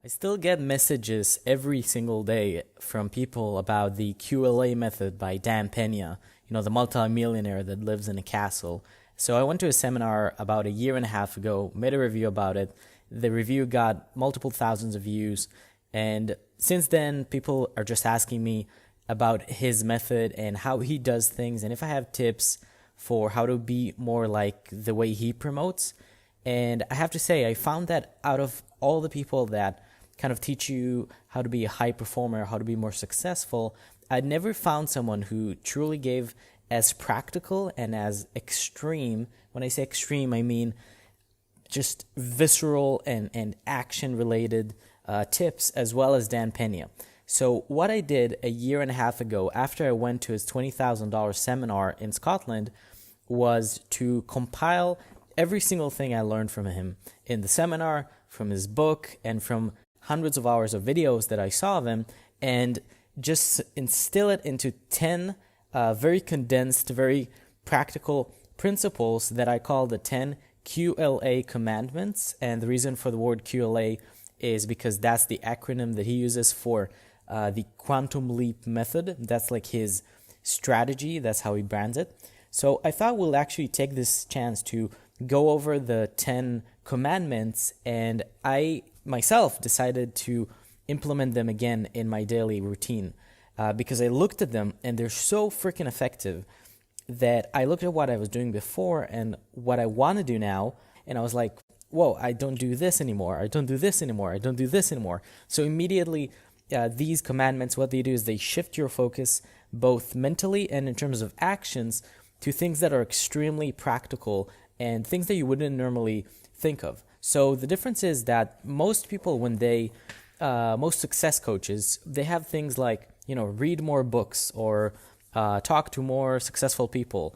I still get messages every single day from people about the QLA Method by Dan Pena, the multimillionaire that lives in a castle. So I went to a seminar about a year and a half ago, made a review about it. The review got multiple thousands of views. And since then, people are just asking me about his method and how he does things, and if I have tips for how to be more like the way he promotes. And I have to say, I found that out of all the people that kind of teach you how to be a high performer, how to be more successful, I never found someone who truly gave as practical and as extreme. When I say extreme, I mean just visceral and action-related tips, as well as Dan Pena. So what I did a year and a half ago, after I went to his $20,000 seminar in Scotland, was to compile every single thing I learned from him in the seminar, from his book, and from hundreds of hours of videos that I saw of him, and just instill it into 10 very condensed, very practical principles that I call the 10 QLA commandments. And the reason for the word QLA is because that's the acronym that he uses for the quantum leap method. That's like his strategy. That's how he brands it. So I thought we'll actually take this chance to go over the 10 commandments, and I myself decided to implement them again in my daily routine because I looked at them and they're so freaking effective that I looked at what I was doing before and what I want to do now, and I was like, whoa, I don't do this anymore. I don't do this anymore. I don't do this anymore. So immediately, these commandments, what they do is they shift your focus both mentally and in terms of actions to things that are extremely practical and things that you wouldn't normally think of. So the difference is that most people, when most success coaches, they have things like, read more books or talk to more successful people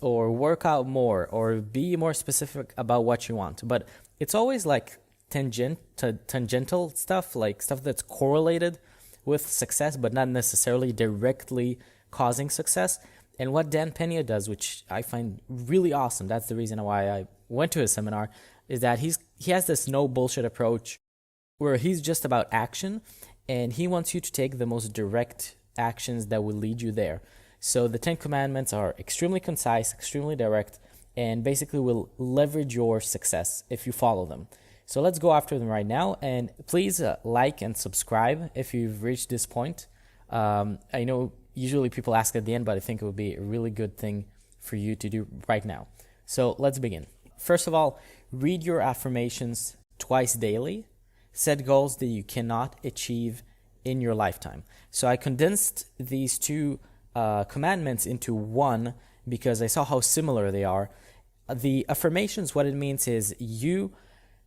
or work out more or be more specific about what you want. But it's always like tangential stuff, like stuff that's correlated with success, but not necessarily directly causing success. And what Dan Pena does, which I find really awesome, that's the reason why I went to his seminar, is that he has this no bullshit approach where he's just about action, and he wants you to take the most direct actions that will lead you there. So the 10 commandments are extremely concise, extremely direct, and basically will leverage your success if you follow them. So let's go after them right now, and please like and subscribe if you've reached this point. I know usually people ask at the end, but I think it would be a really good thing for you to do right now. So let's begin. First of all, read your affirmations twice daily. Set goals that you cannot achieve in your lifetime. So I condensed these two commandments into one because I saw how similar they are. The affirmations, what it means is you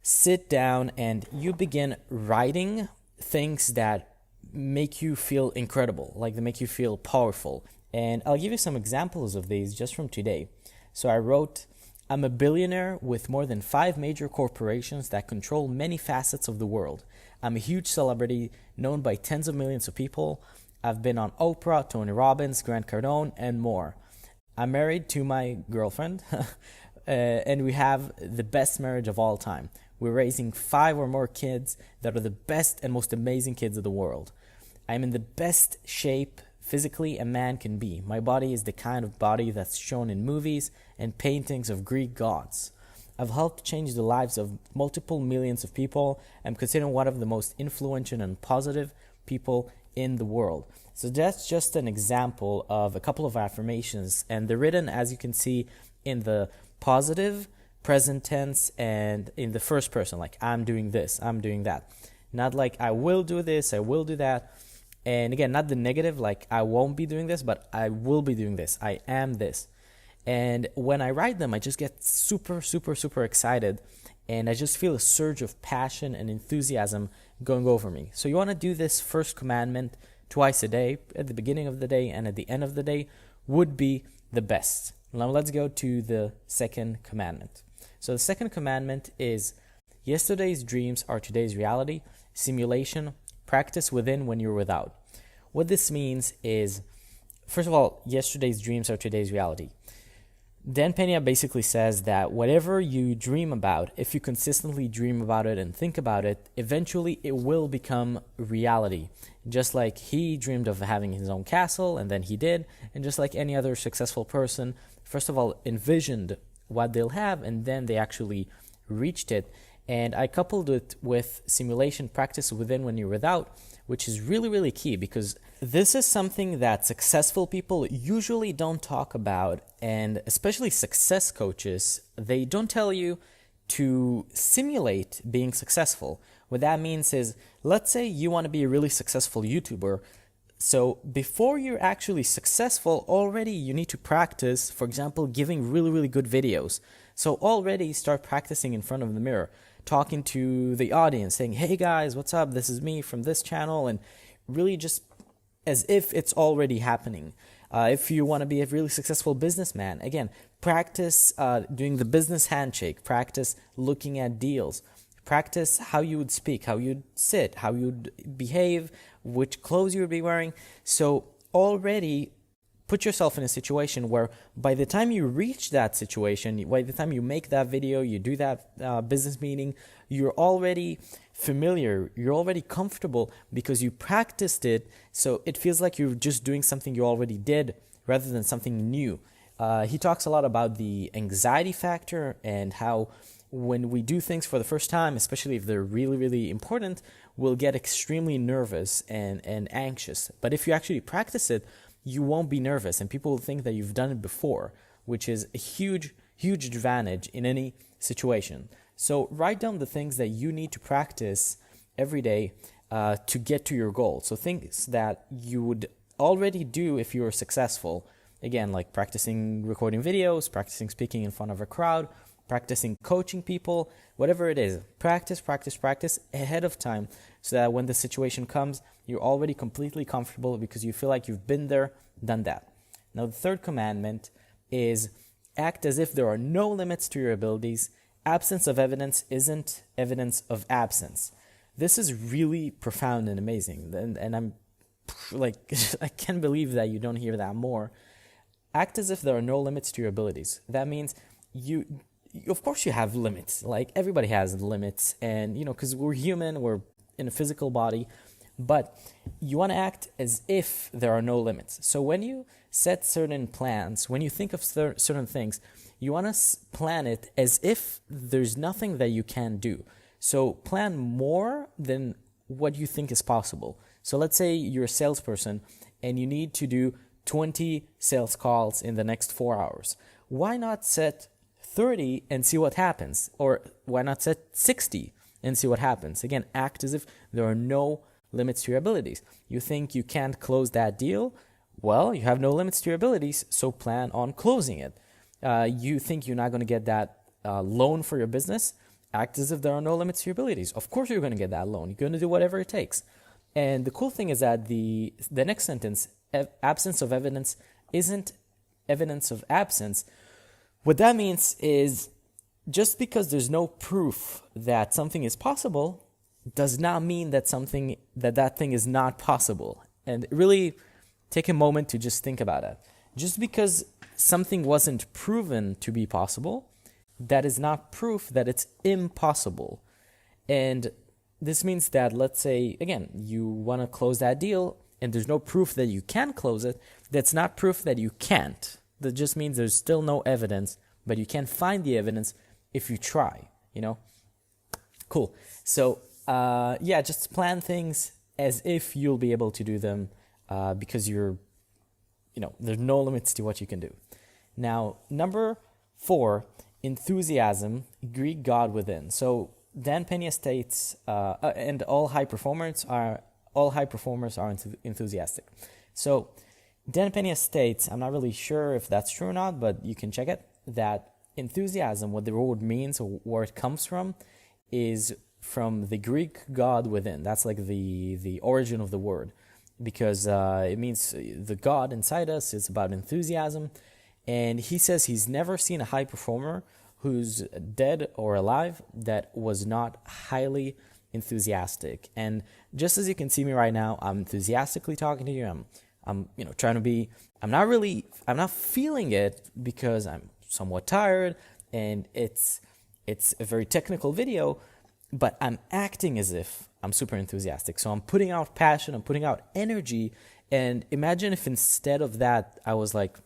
sit down and you begin writing things that make you feel incredible, like they make you feel powerful. And I'll give you some examples of these just from today. So I wrote, I'm a billionaire with more than 5 major corporations that control many facets of the world. I'm a huge celebrity known by tens of millions of people. I've been on Oprah, Tony Robbins, Grant Cardone, and more. I'm married to my girlfriend, and we have the best marriage of all time. We're raising 5 or more kids that are the best and most amazing kids of the world. I'm in the best shape physically a man can be. My body is the kind of body that's shown in movies and paintings of Greek gods. I've helped change the lives of multiple millions of people. I'm considered one of the most influential and positive people in the world. So that's just an example of a couple of affirmations, and they're written, as you can see, in the positive, present tense, and in the first person, like I'm doing this, I'm doing that. Not like I will do this, I will do that. And again, not the negative, like I won't be doing this, but I will be doing this. I am this. And when I write them, I just get super, super, super excited. And I just feel a surge of passion and enthusiasm going over me. So you want to do this first commandment twice a day, at the beginning of the day and at the end of the day, would be the best. Now let's go to the second commandment. So the second commandment is, yesterday's dreams are today's reality. Simulation, practice within when you're without. What this means is, first of all, yesterday's dreams are today's reality. Dan Pena basically says that whatever you dream about, if you consistently dream about it and think about it, eventually it will become reality. Just like he dreamed of having his own castle, and then he did, and just like any other successful person, first of all, envisioned what they'll have, and then they actually reached it. And I coupled it with simulation practice within when you're without, which is really, really key, because this is something that successful people usually don't talk about, and especially success coaches, they don't tell you to simulate being successful. What that means is, let's say you want to be a really successful YouTuber. So before you're actually successful, already you need to practice, for example, giving really, really good videos. So already start practicing in front of the mirror, talking to the audience, saying, hey guys, what's up? This is me from this channel, and really just as if it's already happening. If you want to be a really successful businessman, again, practice doing the business handshake, practice looking at deals, practice how you would speak, how you'd sit, how you'd behave, which clothes you would be wearing. So already put yourself in a situation where by the time you reach that situation, by the time you make that video, you do that business meeting, you're already familiar, you're already comfortable because you practiced it. So it feels like you're just doing something you already did rather than something new. He talks a lot about the anxiety factor and how when we do things for the first time, especially if they're really, really important, we'll get extremely nervous and anxious. But if you actually practice it, you won't be nervous, and people will think that you've done it before, which is a huge, huge advantage in any situation. So write down the things that you need to practice every day to get to your goal. So things that you would already do if you were successful. Again, like practicing recording videos, practicing speaking in front of a crowd, practicing coaching people, whatever it is. Practice ahead of time so that when the situation comes, you're already completely comfortable because you feel like you've been there, done that. Now, the third commandment is act as if there are no limits to your abilities. Absence of evidence isn't evidence of absence. This is really profound and amazing. And I'm like, I can't believe that you don't hear that more. Act as if there are no limits to your abilities. That means of course you have limits. Like everybody has limits, and because we're human, we're in a physical body, but you want to act as if there are no limits. So when you set certain plans, when you think of certain things, you want to plan it as if there's nothing that you can do. So plan more than what you think is possible. So let's say you're a salesperson and you need to do 20 sales calls in the next 4 hours. Why not set 30 and see what happens? Or why not set 60 and see what happens? Again, act as if there are no limits to your abilities. You think you can't close that deal? Well, you have no limits to your abilities, so plan on closing it. You think you're not going to get that loan for your business? Act as if there are no limits to your abilities. Of course you're going to get that loan. You're going to do whatever it takes. And the cool thing is that the next sentence, absence of evidence isn't evidence of absence. What that means is just because there's no proof that something is possible does not mean that that thing is not possible. And really take a moment to just think about it. Just because something wasn't proven to be possible, that is not proof that it's impossible. And this means that, let's say, again, you want to close that deal and there's no proof that you can close it. That's not proof that you can't. That just means there's still no evidence, but you can find the evidence if you try, Cool. So, just plan things as if you'll be able to do them because there's no limits to what you can do. Now, number 4, enthusiasm, Greek God within. So Dan Pena states, and all high performers are enthusiastic. So Dan Pena states, I'm not really sure if that's true or not, but you can check it, that enthusiasm, what the word means or where it comes from, is from the Greek God within. That's like the origin of the word, because it means the God inside us is about enthusiasm. And he says he's never seen a high performer who's dead or alive that was not highly enthusiastic. And just as you can see me right now, I'm enthusiastically talking to you. I'm trying to be, I'm not feeling it because I'm somewhat tired and it's a very technical video, but I'm acting as if I'm super enthusiastic. So I'm putting out passion, I'm putting out energy. And imagine if instead of that, I was like,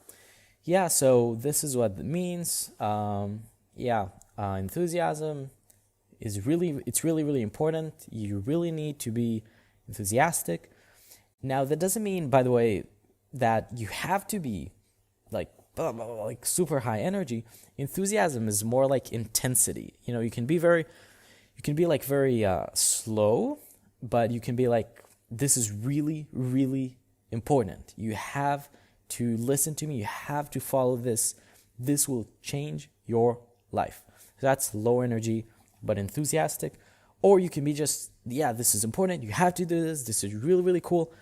yeah, so this is what it means. Enthusiasm is really important. You really need to be enthusiastic. Now, that doesn't mean, by the way, that you have to be like super high energy. Enthusiasm is more like intensity. You can be very slow, but you can be like, this is really, really important. You have to listen to me. You have to follow this. This will change your life. So that's low energy, but enthusiastic. Or you can be just, this is important. You have to do this. This is really, really cool.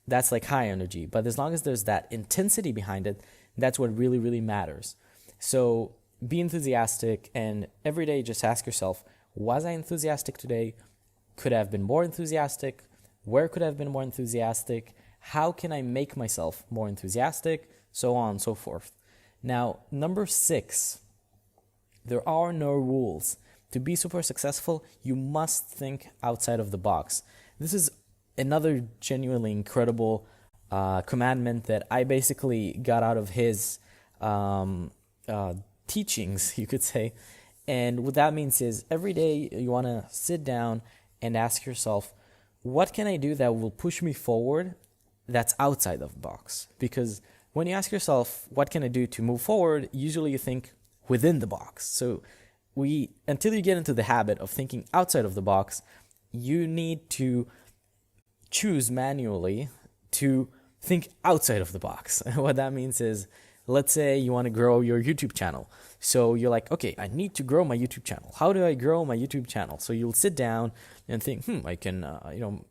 That's like high energy. But as long as there's that intensity behind it, that's what really, really matters. So be enthusiastic, and every day just ask yourself, was I enthusiastic today? Could I have been more enthusiastic? Where could I have been more enthusiastic? How can I make myself more enthusiastic? So on and so forth. Now, number 6, there are no rules. To be super successful, you must think outside of the box. This is another genuinely incredible commandment that I basically got out of his teachings, you could say. And what that means is every day you want to sit down and ask yourself, what can I do that will push me forward that's outside of the box? Because when you ask yourself, what can I do to move forward, usually you think within the box. So until you get into the habit of thinking outside of the box, you need to choose manually to think outside of the box. What that means is, let's say you want to grow your YouTube channel. So you're like, okay, I need to grow my YouTube channel. How do I grow my YouTube channel? So you'll sit down and think, I can,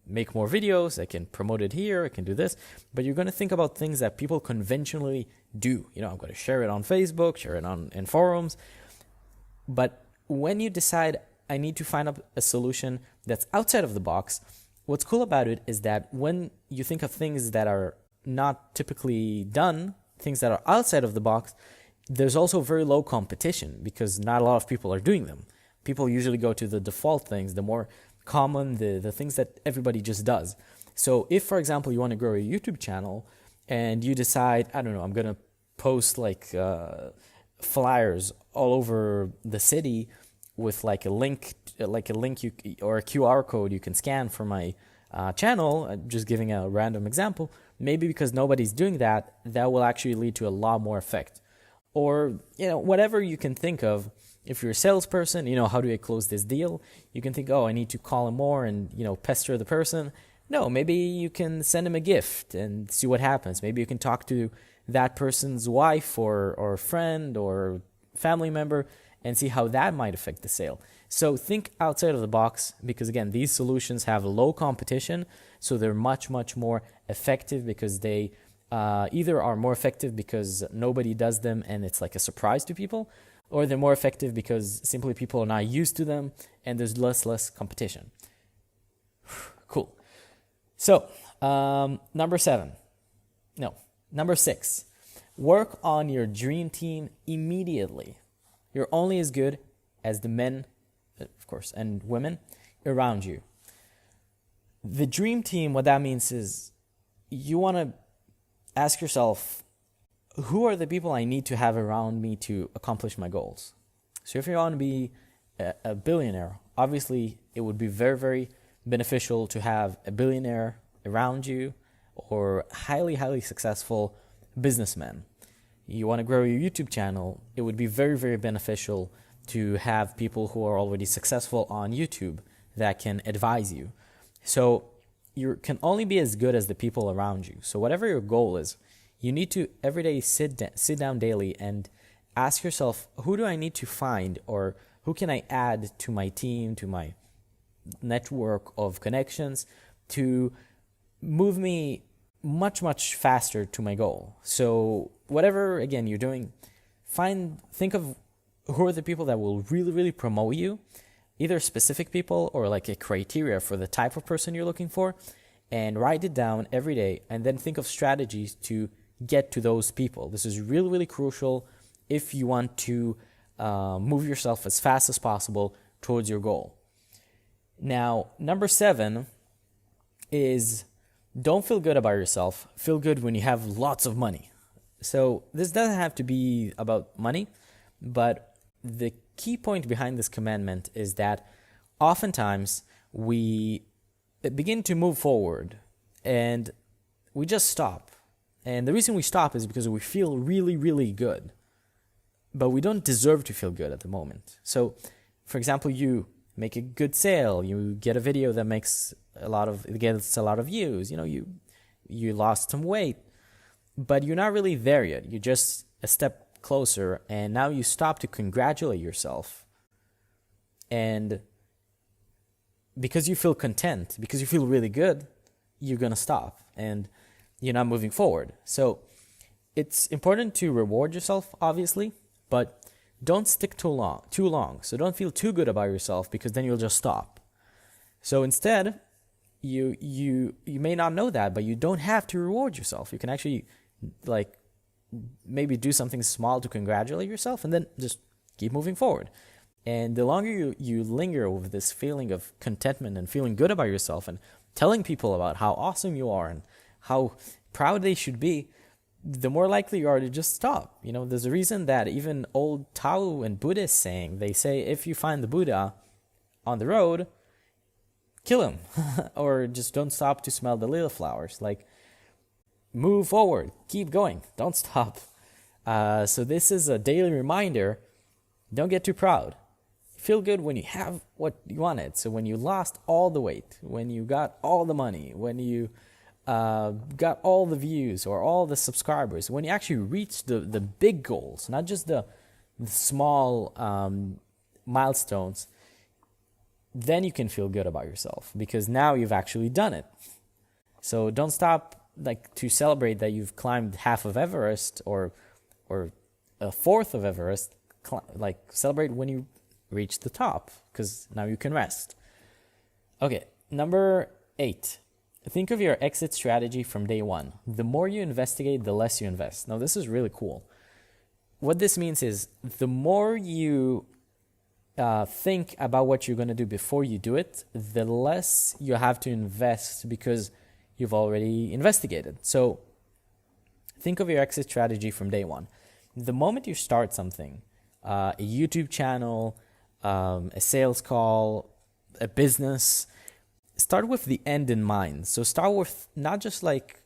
make more videos. I can promote it here. I can do this. But you're going to think about things that people conventionally do. I'm going to share it on Facebook, share it in forums. But when you decide I need to find up a solution that's outside of the box, what's cool about it is that when you think of things that are not typically done, things that are outside of the box, there's also very low competition because not a lot of people are doing them. People usually go to the default things, the more common, the things that everybody just does. So if, for example, you want to grow a YouTube channel and you decide, I'm going to post flyers all over the city with a link or a QR code you can scan for my channel, just giving a random example, maybe because nobody's doing that will actually lead to a lot more effect. Or, whatever you can think of. If you're a salesperson, how do I close this deal? You can think, I need to call him more and, pester the person. No, maybe you can send him a gift and see what happens. Maybe you can talk to that person's wife or friend or family member and see how that might affect the sale. So think outside of the box because, again, these solutions have low competition, so they're much, much more effective because they either are more effective because nobody does them and it's like a surprise to people, or they're more effective because simply people are not used to them and there's less competition. Cool. So, number 6, work on your dream team immediately. You're only as good as the men, of course, and women around you. The dream team, what that means is you want to ask yourself, who are the people I need to have around me to accomplish my goals? So if you want to be a billionaire, obviously it would be very, very beneficial to have a billionaire around you or highly, highly successful businessman. You want to grow your YouTube channel, it would be very, very beneficial to have people who are already successful on YouTube that can advise you. So you can only be as good as the people around you. So whatever your goal is, you need to every day sit down daily and ask yourself, who do I need to find or who can I add to my team, to my network of connections to move me much, much faster to my goal. So whatever, again, you're doing, think of who are the people that will really, really promote you, either specific people or like a criteria for the type of person you're looking for, and write it down every day and then think of strategies to get to those people. This is really, really crucial if you want to move yourself as fast as possible towards your goal. Now, number 7 is don't feel good about yourself. Feel good when you have lots of money. So this doesn't have to be about money, but the key point behind this commandment is that oftentimes we begin to move forward and we just stop. And the reason we stop is because we feel really, really good, but we don't deserve to feel good at the moment. So, for example, you make a good sale, you get a video that gets a lot of views, you lost some weight, but you're not really there yet. You're just a step closer, and now you stop to congratulate yourself. And because you feel content, because you feel really good, you're going to stop and you're not moving forward. So it's important to reward yourself, obviously, but don't stick too long. So don't feel too good about yourself, because then you'll just stop. So instead, you may not know that, but you don't have to reward yourself. You can actually maybe do something small to congratulate yourself, and then just keep moving forward. And the longer you linger with this feeling of contentment and feeling good about yourself and telling people about how awesome you are and how proud they should be, the more likely you are to just stop. There's a reason that even old Tao and Buddhist saying, they say, if you find the Buddha on the road, kill him. Or just don't stop to smell the lily flowers. Move forward, keep going, don't stop. So this is a daily reminder. Don't get too proud. Feel good when you have what you wanted. So when you lost all the weight, when you got all the money, when you got all the views or all the subscribers, when you actually reach the big goals, not just the small milestones, then you can feel good about yourself, because now you've actually done it. So don't stop to celebrate that you've climbed half of Everest or a fourth of Everest. Celebrate when you reach the top, because now you can rest. Okay, number 8. Think of your exit strategy from day one. The more you investigate, the less you invest. Now, this is really cool. What this means is the more you think about what you're going to do before you do it, the less you have to invest, because you've already investigated. So think of your exit strategy from day one. The moment you start something, a YouTube channel, a sales call, a business, start with the end in mind. So start with not just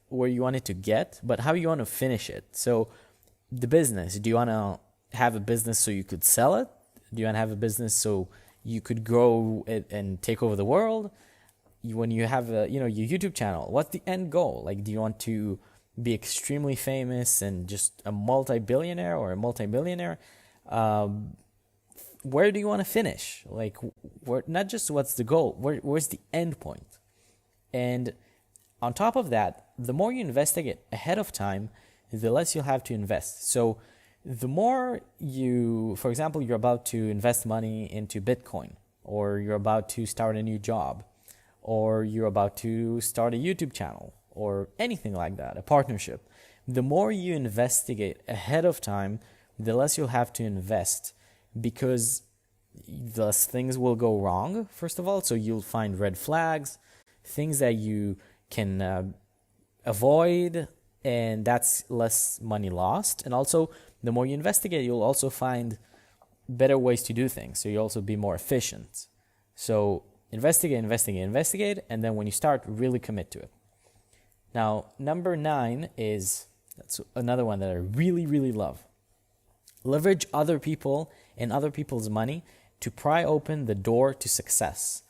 where you want it to get, but how you want to finish it. So the business, do you want to have a business so you could sell it? Do you want to have a business so you could grow it and take over the world? When you have your YouTube channel, what's the end goal? Do you want to be extremely famous and just a multi-billionaire or a multi-millionaire? Where do you want to finish? Not just what's the goal, where's the end point? And on top of that, the more you investigate ahead of time, the less you'll have to invest. So the more for example, you're about to invest money into Bitcoin, or you're about to start a new job, or you're about to start a YouTube channel, or anything like that, a partnership. The more you investigate ahead of time, the less you'll have to invest, because thus things will go wrong, first of all. So you'll find red flags, things that you can avoid, and that's less money lost. And also, the more you investigate, you'll also find better ways to do things. So you'll also be more efficient. So investigate, and then when you start, really commit to it. Now, number 9 that's another one that I really, really love. Leverage other people and other people's money to pry open the door to success.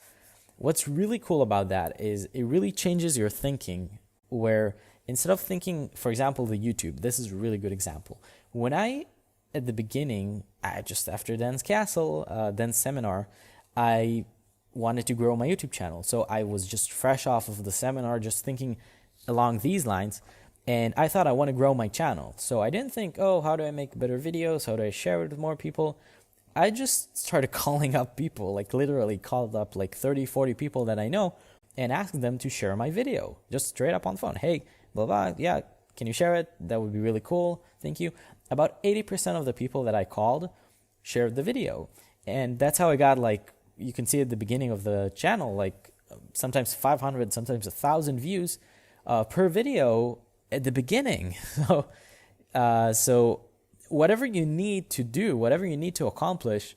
What's really cool about that is it really changes your thinking, where instead of thinking, for example, the YouTube, this is a really good example. When at the beginning, just after Dan's Dan's seminar, I wanted to grow my YouTube channel. So I was just fresh off of the seminar, just thinking along these lines. And I thought I want to grow my channel. So I didn't think, how do I make better videos? How do I share it with more people? I just started calling up people, literally called up 30, 40 people that I know and asked them to share my video. Just straight up on the phone. Hey, blah, blah, yeah, can you share it? That would be really cool. Thank you. about 80% of the people that I called shared the video. And that's how I got, like, you can see at the beginning of the channel, like sometimes 500, sometimes 1,000 views per video at the beginning. So whatever you need to do, whatever you need to accomplish,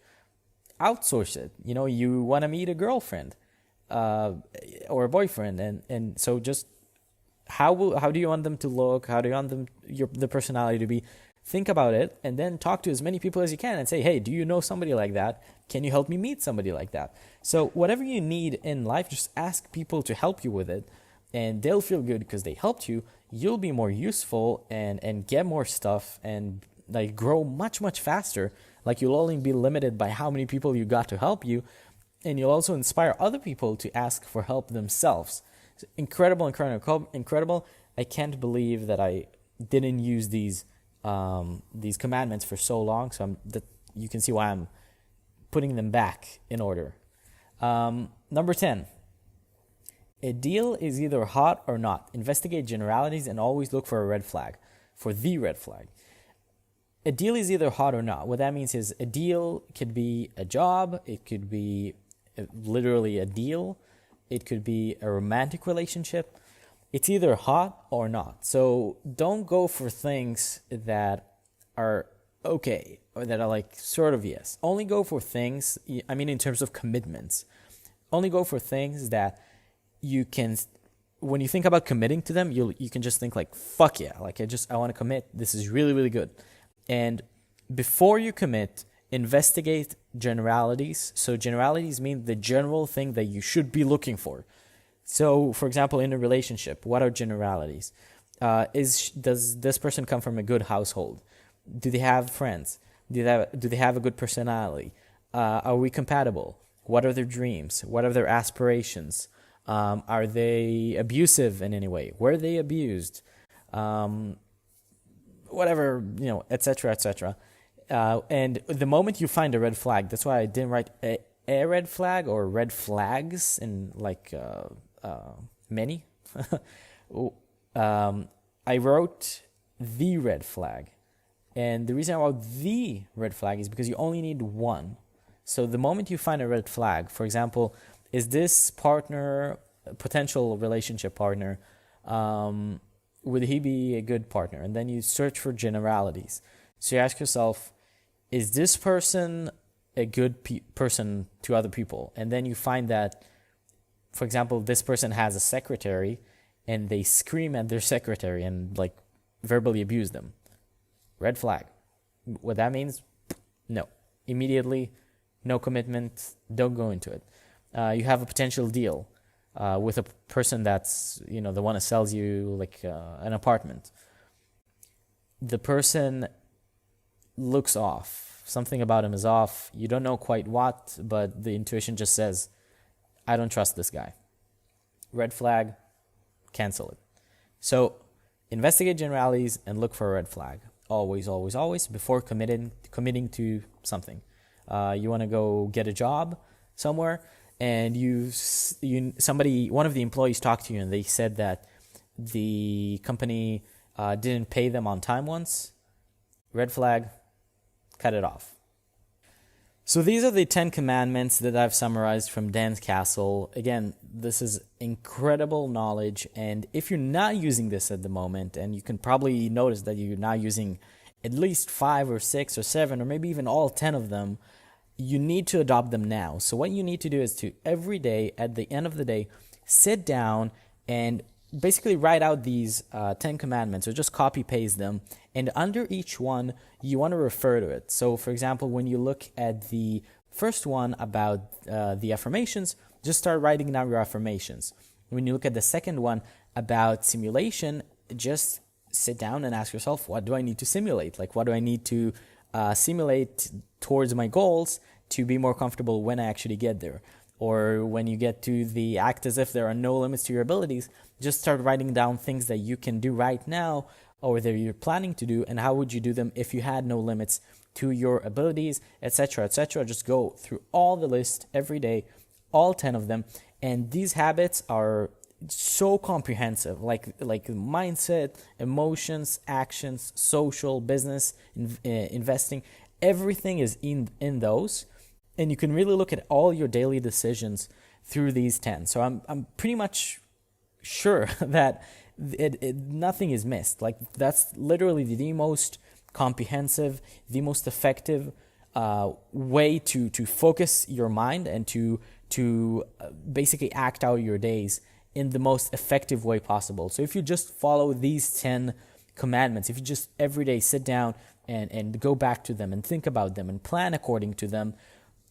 outsource it. You know, you want to meet a girlfriend or a boyfriend, and so just how do you want them to look? How do you want the personality to be? Think about it, and then talk to as many people as you can and say, hey, do you know somebody like that? Can you help me meet somebody like that? So whatever you need in life, just ask people to help you with it, and they'll feel good because they helped you. You'll be more useful and get more stuff and like grow much, much faster. Like, you'll only be limited by how many people you got to help you, and you'll also inspire other people to ask for help themselves. So incredible. I can't believe that I didn't use these commandments for so long. So you can see why I'm putting them back in order. Number 10. A deal is either hot or not. Investigate generalities and always look for a red flag, for the red flag. A deal is either hot or not. What that means is a deal could be a job. It could be literally a deal. It could be a romantic relationship. It's either hot or not. So don't go for things that are okay or that are like sort of yes. Only go for things, I mean in terms of commitments. Only go for things that you can, when you think about committing to them, you can just think like, fuck yeah, like I want to commit. This is really, really good. And before you commit, investigate generalities. So generalities mean the general thing that you should be looking for. So, for example, in a relationship, what are generalities? Does this person come from a good household? Do they have friends? Do they have a good personality? Are we compatible? What are their dreams? What are their aspirations? Are they abusive in any way? Were they abused? Whatever, etc., etc. And the moment you find a red flag, that's why I didn't write a red flag or red flags in like many. I wrote the red flag. And the reason I wrote the red flag is because you only need one. So the moment you find a red flag, for example, is this partner, potential relationship partner, would he be a good partner? And then you search for generalities. So you ask yourself, is this person a good person to other people? And then you find that, for example, this person has a secretary and they scream at their secretary and like verbally abuse them. Red flag. What that means? No. Immediately, no commitment, don't go into it. You have a potential deal with a person that's, the one that sells you like an apartment. The person looks off. Something about him is off. You don't know quite what, but the intuition just says, I don't trust this guy. Red flag, cancel it. So investigate generalities and look for a red flag. Always, always, always before committing to something. You want to go get a job somewhere, and one of the employees talked to you and they said that the company didn't pay them on time once. Red flag, cut it off. So these are the 10 commandments that I've summarized from Dan's Castle. Again, this is incredible knowledge, and if you're not using this at the moment, and you can probably notice that you're not using at least 5 or 6 or 7 or maybe even all 10 of them, you need to adopt them now. So what you need to do is to every day, at the end of the day, sit down and basically write out these 10 commandments, or just copy paste them, and under each one you want to refer to it. So for example, when you look at the first one about the affirmations, just start writing down your affirmations. When you look at the second one about simulation, just sit down and ask yourself, what do I need to simulate? Like, what do I need to simulate towards my goals to be more comfortable when I actually get there? Or when you get to the act as if there are no limits to your abilities, just start writing down things that you can do right now or that you're planning to do, and how would you do them if you had no limits to your abilities, etc., etc. Just go through all the list every day, all 10 of them. And these habits are so comprehensive, like mindset, emotions, actions, social, business, investing. Everything is in those, and you can really look at all your daily decisions through these 10. So I'm pretty much sure that nothing is missed. Like, that's literally the most comprehensive, the most effective way to focus your mind and to basically act out your days in the most effective way possible. So if you just follow these 10 commandments, if you just every day sit down and go back to them and think about them and plan according to them,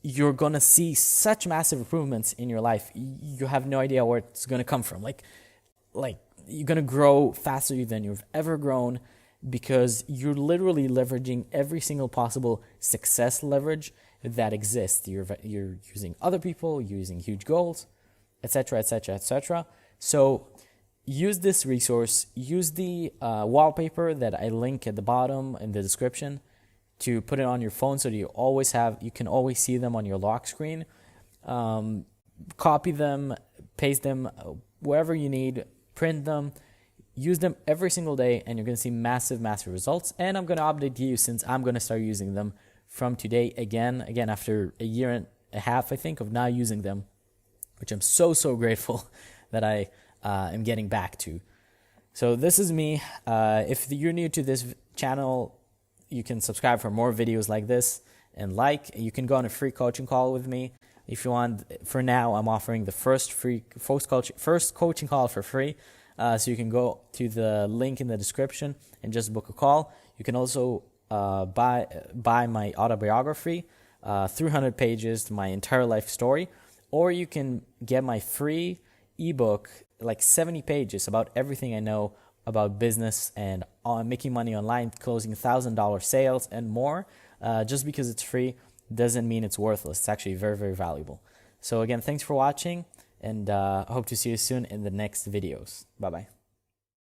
you're going to see such massive improvements in your life. You have no idea where it's going to come from. Like you're going to grow faster than you've ever grown, because you're literally leveraging every single possible success leverage that exists. You're using other people, you're using huge goals, etc., etc., etc. So use this resource. Use the wallpaper that I link at the bottom in the description to put it on your phone, so that you can always see them on your lock screen. Copy them, paste them wherever you need, print them. Use them every single day, and you're going to see massive, massive results. And I'm going to update you, since I'm going to start using them from today again after a year and a half, I think, of not using them, which I'm so grateful that I am getting back to. So this is me. If you're new to this channel, you can subscribe for more videos like this, and you can go on a free coaching call with me if you want. For now, I'm offering the first coaching call for free. So you can go to the link in the description and just book a call. You can also buy my autobiography, 300 pages, my entire life story, or you can get my free ebook, like 70 pages, about everything I know about business and making money online, closing $1,000 sales and more. Just because it's free doesn't mean it's worthless. It's actually very, very valuable. So again, thanks for watching, and I hope to see you soon in the next videos. Bye-bye.